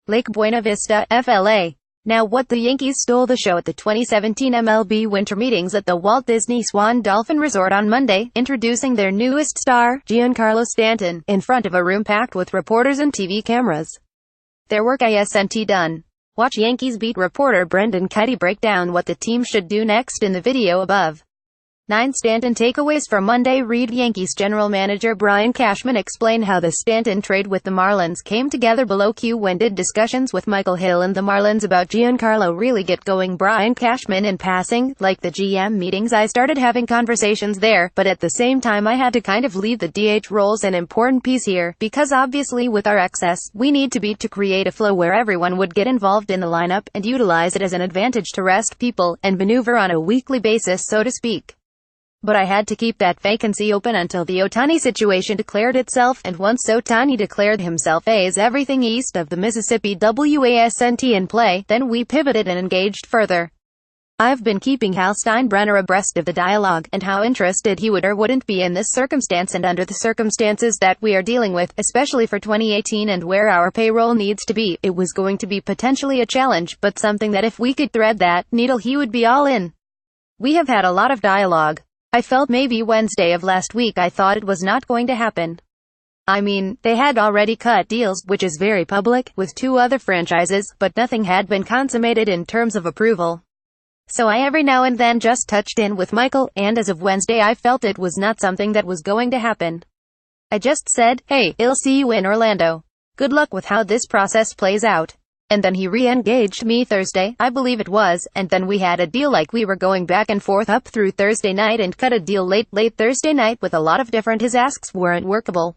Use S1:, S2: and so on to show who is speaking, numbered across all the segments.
S1: Lake Buena Vista, FLA. Now what, the Yankees stole the show at the 2017 MLB winter meetings at the Walt Disney Swan Dolphin Resort on Monday, introducing their newest star, Giancarlo Stanton, in front of a room packed with reporters and TV cameras. Their work isn't done. Watch Yankees beat reporter Brendan Cuddy break down what the team should do next in the video above. 9 Stanton takeaways from Monday. Read Yankees general manager Brian Cashman explain how the Stanton trade with the Marlins came together below. When did discussions with Michael Hill and the Marlins about Giancarlo really get going? Brian Cashman in passing, like the GM meetings, I started having conversations there, but at the same time I had to kind of leave the DH role's an important piece here, because obviously with our excess, we need to create a flow where everyone would get involved in the lineup, and utilize it as an advantage to rest people, and maneuver on a weekly basis, so to speak. But I had to keep that vacancy open until the Ohtani situation declared itself, and once Ohtani declared himself as everything east of the Mississippi wasn't in play, then we pivoted and engaged further. I've been keeping Hal Steinbrenner abreast of the dialogue, and how interested he would or wouldn't be in this circumstance and under the circumstances that we are dealing with, especially for 2018 and where our payroll needs to be. It was going to be potentially a challenge, but something that if we could thread that needle he would be all in. We have had a lot of dialogue. I felt maybe Wednesday of last week I thought it was not going to happen. I mean, they had already cut deals, which is very public, with 2 other franchises, but nothing had been consummated in terms of approval. So I every now and then just touched in with Michael, and as of Wednesday I felt it was not something that was going to happen. I just said, hey, I'll see you in Orlando. Good luck with how this process plays out. And then he re-engaged me Thursday, I believe it was, and then we had a deal like we were going back and forth up through Thursday night and cut a deal late Thursday night with a lot of different. His asks weren't workable.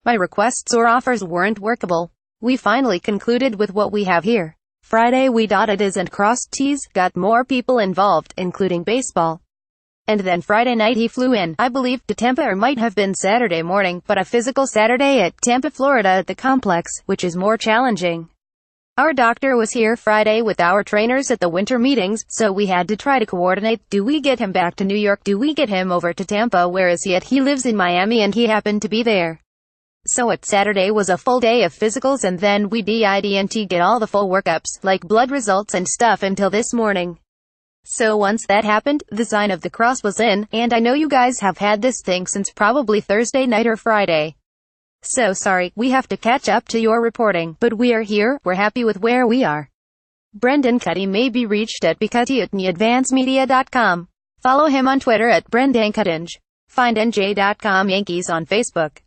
S1: My requests or offers weren't workable. We finally concluded with what we have here. Friday we dotted I's and crossed T's, got more people involved, including baseball. And then Friday night he flew in, I believe, to Tampa, or might have been Saturday morning, but a physical Saturday at Tampa, Florida at the complex, which is more challenging. Our doctor was here Friday with our trainers at the winter meetings, so we had to try to coordinate. Do we get him back to New York? Do we get him over to Tampa? Where is he at? He lives in Miami and he happened to be there. So it Saturday was a full day of physicals, and then we didn't get all the full workups, like blood results and stuff, until this morning. So once that happened, the sign of the cross was in, and I know you guys have had this thing since probably Thursday night or Friday. So sorry, we have to catch up to your reporting, but we are here, we're happy with where we are. Brendan Cuddy may be reached at bcuddy@advancemedia.com. Follow him on Twitter at BrendanCuddy. Find NJ.com Yankees on Facebook.